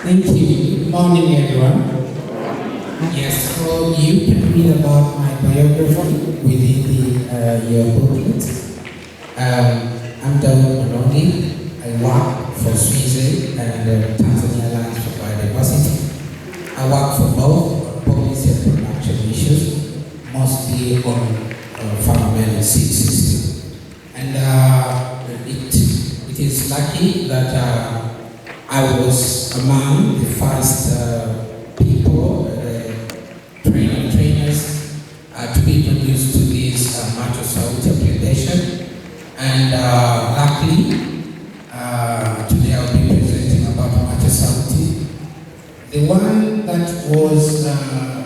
Thank you. Good morning, everyone. Yes, so you can read about my biography within your booklet. I'm Dawood Malongi. I work for Switzerland and Tanzania Lands for Biodiversity. I work for both policy and production issues, mostly on farmland seed system. And it is lucky that I was among the first people, trainers, to be introduced to this macho sauti plantation. And luckily, today I'll be presenting about macho sauti. The one that was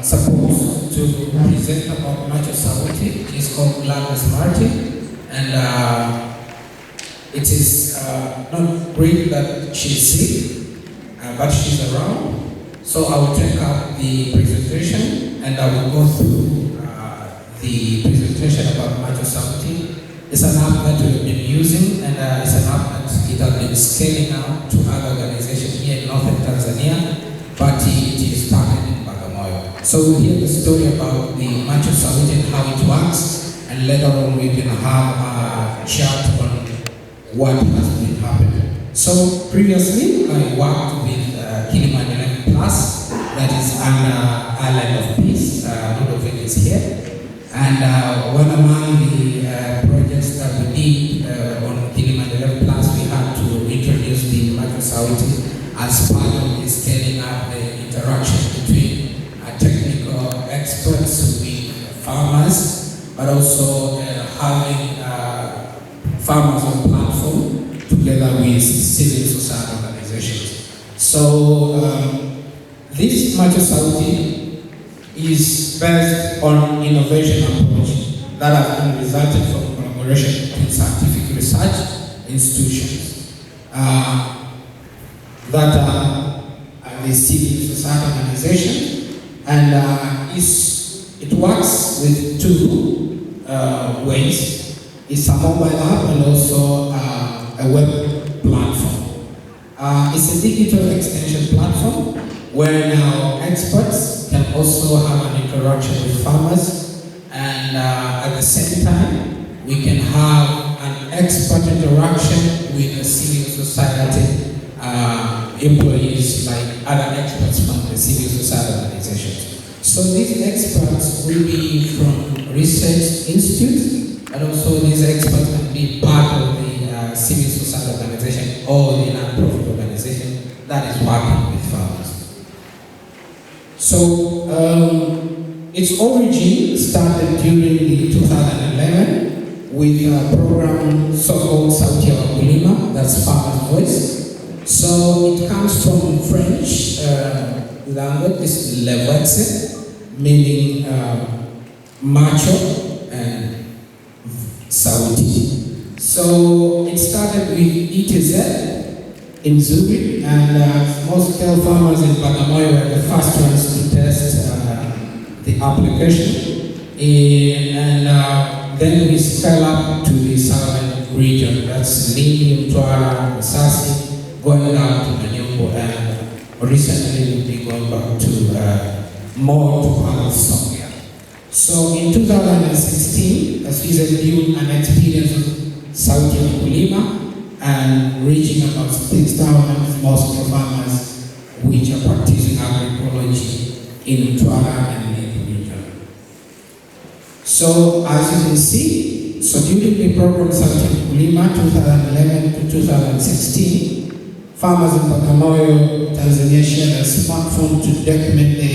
supposed to present about macho sauti is called Gladys Martin, and it is not great that she's sick, but she's around. So I will take up the presentation and I will go through the presentation about macho sauti. It's an app that we've been using, and it's an app that it has been scaling out to other organizations here in northern Tanzania, but it is started in Bagamoyo. So we'll hear the story about the macho sauti and how it works, and later on we can have a chat on what has been happening. So previously I worked with Kilimanjaro Plus, that is under Island of Peace. Ludovic is here. And one among the projects that we did on Kilimanjaro Plus, we had to introduce the macho sauti as part of the scaling up the interaction between technical experts with farmers, but also having farmers on platform together with civil society organizations. So this macho sauti is based on innovation approach that has been resulted from collaboration between scientific research institutions that are the civil society organization, and it works with two ways. It's a mobile app and also a web platform. It's a digital extension platform where now experts can also have an interaction with farmers, and at the same time we can have an expert interaction with the civil society employees, like other experts from the civil society organizations. So these experts will be from research institutes, but also these experts can be part of the civil society organization or the non-profit organization that is working with farmers. So its origin started during the 2011 with a program so-called Sauti ya Wakulima, that's Farmer's Voice. So it comes from French language, it's levetze, meaning macho and sauti. So it started with ETZ in Zurich, and small-scale farmers in Bagamoyo were the first ones to test the application, and then we scale up to the southern region, that's Lindi, Mtwara, Masasi, going down to Manyumbu, and recently we'll be going back to more to part of Somalia. So in 2016, as we said, viewed an experience of Sauti ya Wakulima and reaching about 6,000 small-scale farmers which are practicing agroecology in Mtwara and Lindi region. So as you can see, so during the program Sauti ya Wakulima 2011 to 2016, farmers in Bagamoyo, Tanzania shared a smartphone to document the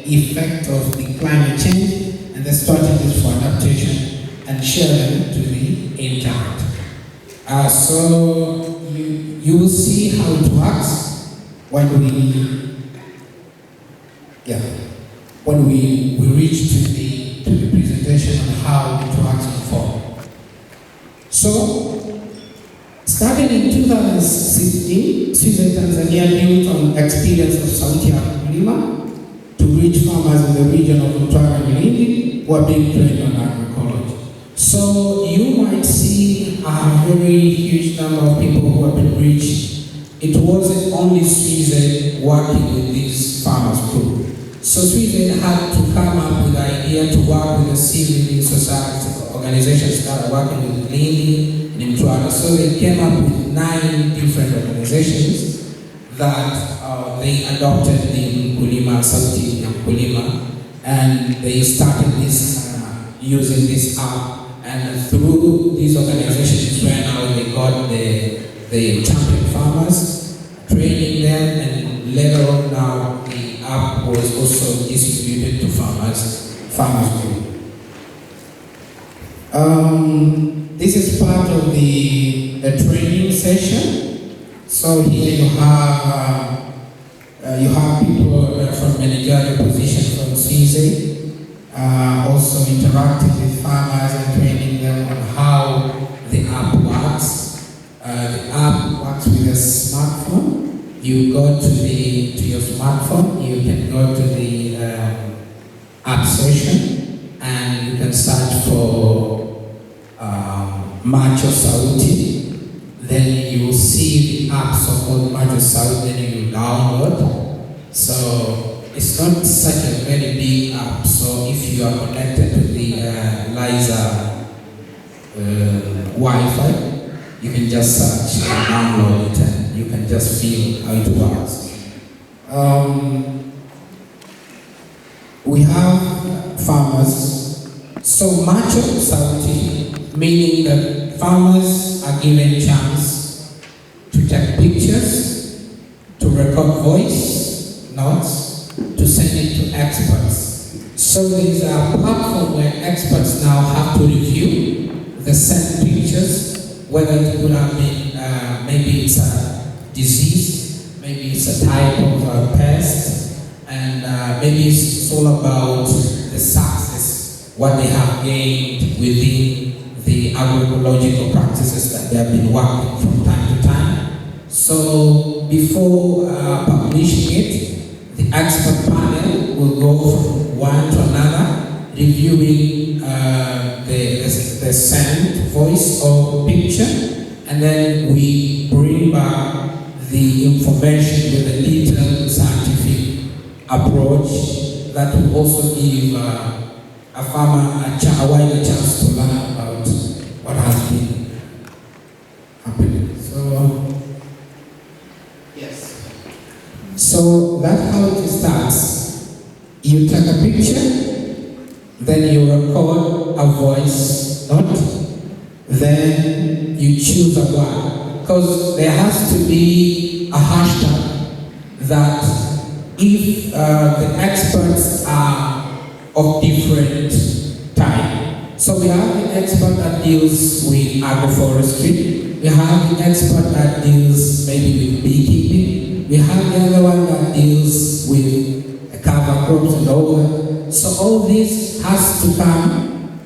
effect of the climate change and the strategies for adaptation and share them to the internet. So you will see how it works when we reach to the presentation on how it works in form. So starting in 2016, Switzerland Tanzania built on experience of Sauti ya Wakulima to reach farmers in the region of Mtwara and Lindi who are being trained on agroecology. So you might see a very huge number of people who have been reached it wasn't only Sweden working with this farmers group. So Sweden had to come up with the idea to work with the civil society organizations that are working with Lindi and Incursion. So they came up with 9 different organizations that they adopted the Mkulima, Sauti Mkulima, and they started this using this app. And through these organizations, where now they got the champion farmers, training them, and later on now the app was also distributed to farmers group. This is part of the training session. So here you have people from managerial position from CZ, also interacting with farmers and training them on how the app works. The app works with a smartphone. You go to your smartphone, you can go to the app session, and you can search for Macho Sauti. Then you will see the app so-called Macho Sauti, then you download. So it's not such a very big app. So if you are connected to the Liza Wi-Fi, you can just search and download it, and you can just feel how it works. We have farmers. So Macho Sauti, meaning that farmers are given a chance to take pictures, to record voice notes, to send it to experts. So there is a platform where experts now have to review the sent pictures, whether it could have been, maybe it's a disease, maybe it's a type of pest, and maybe it's all about the success, what they have gained within the agroecological practices that they have been working from time to time. So before publishing it, the expert panel will go from one to another, reviewing the sent voice or picture, and then we bring back the information with a little scientific approach that will also give a farmer a wider chance to learn about what has been happening. So that's how it starts. You take a picture, then you record a voice note, then you choose a word, because there has to be a hashtag that if the experts are of different type. So we have the expert that deals with agroforestry, we have the expert that deals maybe with beekeeping, we have the other one that deals with cover crops and all that. So all this has to come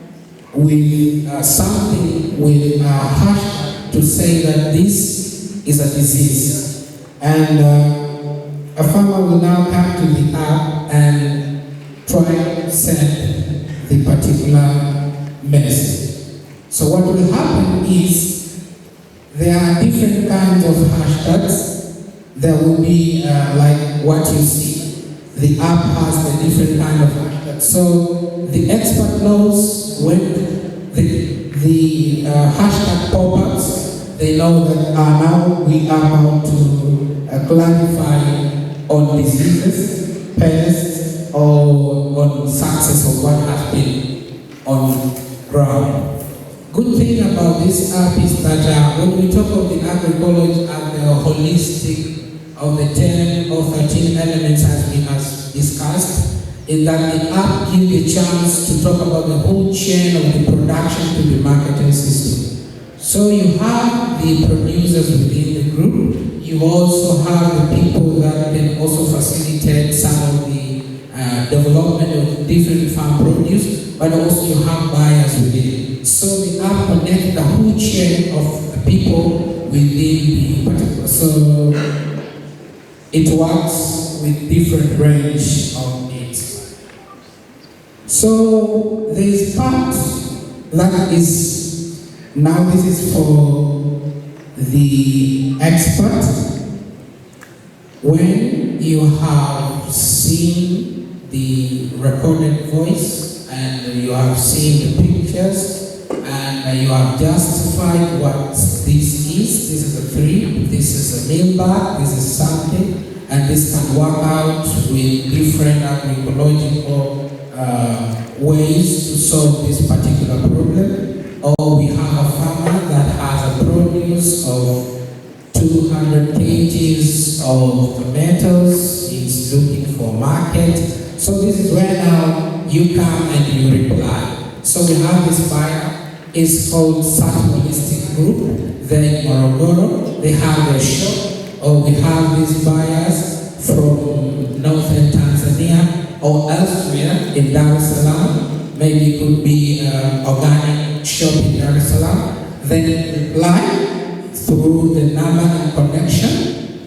with something, with a hashtag to say that this is a disease. And a farmer will now come to the app and try to send the particular medicine. So what will happen is there are different kinds of hashtags. There will be like what you see. The app has a different kind of hashtag. So the expert knows when the hashtag pop-ups, they know that now we are about to clarify on diseases, pests, or on success of what has been on ground. Good thing about this app is that when we talk of the agroecology and the holistic of the 10 or 13 elements as we have discussed, is that the app gives a chance to talk about the whole chain of the production to the marketing system. So you have the producers within the group, you also have the people that can also facilitate some of the development of different farm produce, but also you have buyers within. So the app connects the whole chain of the people within the particular. So it works with different range of needs. So there is part that is, now this is for the expert, When you have seen the recorded voice and you have seen the pictures and you have justified what this is a tree, this is a meal bag, this is something, and this can work out with different agroecological ways to solve this particular problem. Or we have a farmer that has a produce of 200 kgs of tomatoes, he's looking for market. So this is where now you come and you reply. So we have this buyer, it's called Holistic Group, they're in Morogoro, they have their shop, or we have these buyers from northern Tanzania or elsewhere in Dar es Salaam, maybe it could be organic shop in Dar es Salaam, then reply through the number and connection,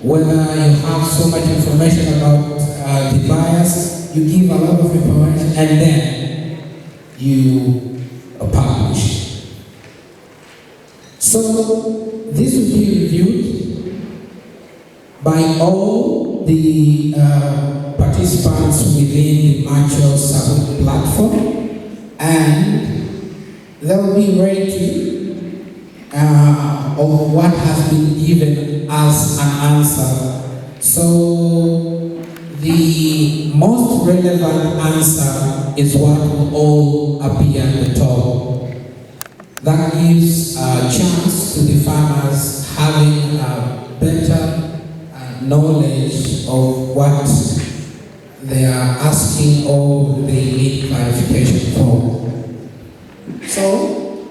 where you have so much information about the buyers, you give a lot of information, and then you publish. So this will be reviewed by all the participants within the Macho Support platform, and they will be ready of what has been given as an answer. So the most relevant answer is what will all appear at the top. That gives a chance to the farmers having a better knowledge of what they are asking or they need clarification for. So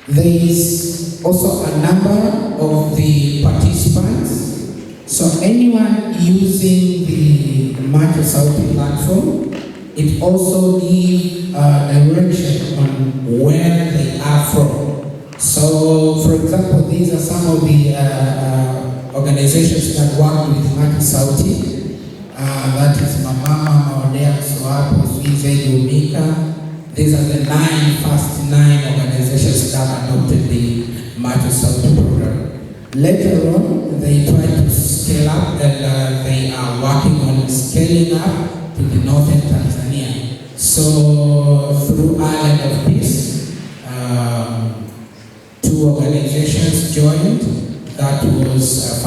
there is also a number of the participants. So anyone using the Microsoft platform, it also gives direction on where they are from. So for example, these are some of the organizations that work with Microsoft. That is Mama, Maodea, Soapo, Swize, Umika. These are the first nine organizations that adopted the Microsoft program. Later on, they try to scale up and they are working on scaling up to the northern Tanzania. So through Island of Peace, two organizations joined. That was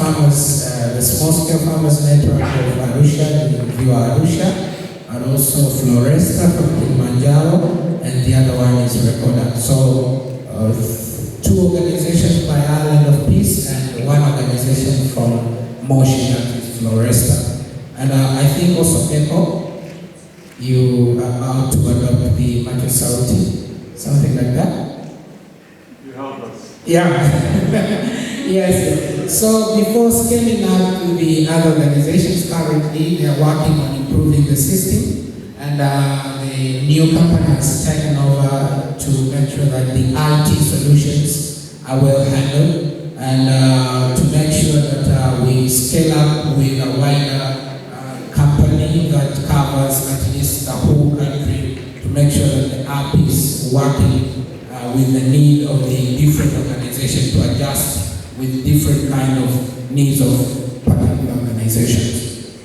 the small-scale farmers network of Arusha, View Arusha, and also Floresta from Kilimanjaro, and the other one is Recorder. So two organizations by Island of Peace and one organization from Moshi, that is Floresta. And I think also ECHO, you are about to adopt the Microsoft, something like that. You help us. Yeah. Yes. So before scaling up to the other organizations, currently they are working on improving the system, and the new company has taken over to make sure that the IT solutions are well handled, and to make sure that we scale up with a wider company that covers at least the whole country, to make sure that the app is working with the need of the different organizations to adjust with different kind of needs of particular organizations.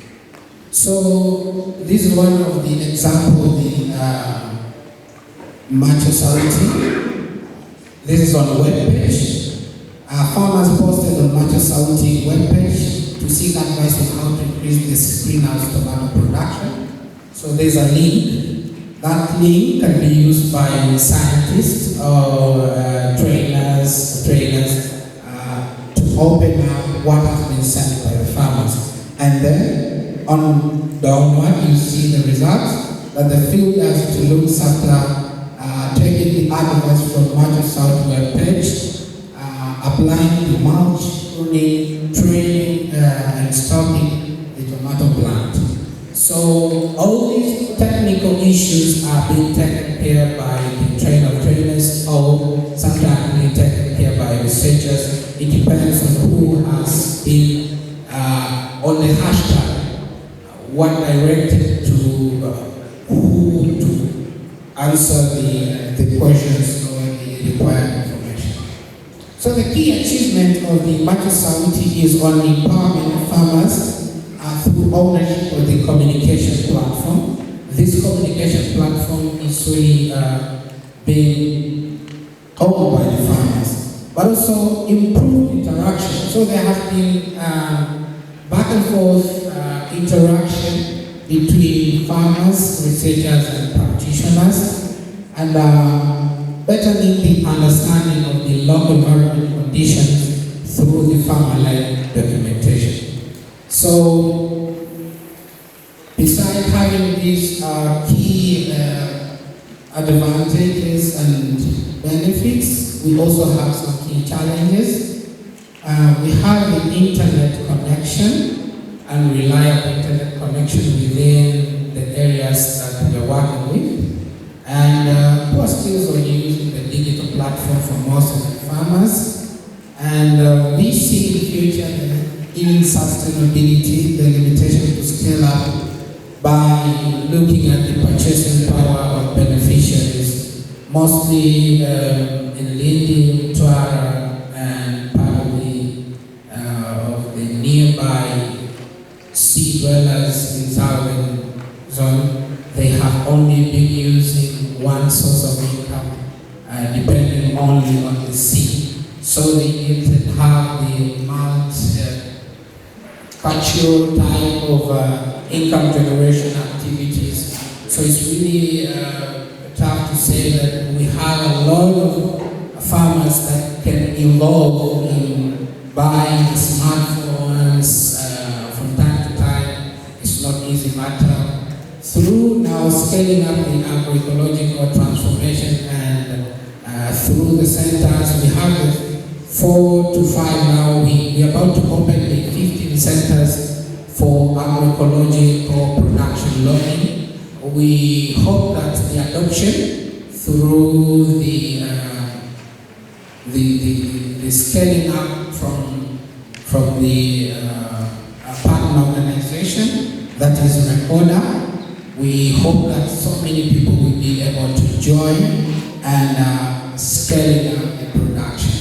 So this is one of the examples of the Macho. This is on the webpage. Farmers posted on Macho webpage to seek advice on how to increase the greenhouse tomato production. So there's a link. That link can be used by scientists or trainers to open up what has been sent by the farmers. And then on downward you see the results that the field has to look after taking the advice from Microsoft webpage, applying the mulch, pruning, training, and stocking the tomato plant. So all these technical issues are being taken care by the trainers or sometimes being taken care by researchers. It depends on who has been on the hashtag, what directed to who to answer the questions or the required information. So the key achievement of the Macho is on empowering farmers took ownership of the communication platform. This communication platform is really being owned by the farmers, but also improved interaction. So there has been back and forth interaction between farmers, researchers, and practitioners, and bettering the understanding of the local environment conditions through the farmer-led documentation. So, besides having these key advantages and benefits, we also have some key challenges. We have the internet connection and reliable internet connection within the areas that we are working with, and poor skills on using the digital platform for most of the farmers. And we see in the future in sustainability, the limitation to scale up by looking at the purchasing power of beneficiaries, mostly in Lindi, Twara, and part of the nearby sea dwellers in southern zone. They have only been using one source of income, depending only on the sea. So they need to have the cultural type of income generation activities. So it's really tough to say that we have a lot of farmers that can evolve in buying smartphones from time to time. It's not easy matter. Through now scaling up the agroecological transformation and through the centers, we have 4 to 5 now. We are about to open the 15 centers for agroecological production learning. We hope that the adoption through the scaling up from the partner organization that is Recorder. We hope that so many people will be able to join and scaling up the production.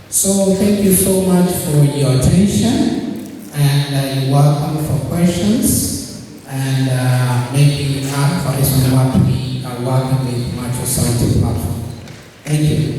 So thank you so much for your attention, and you're welcome for questions and maybe advice on what we are working with Microsoft platform. Thank you.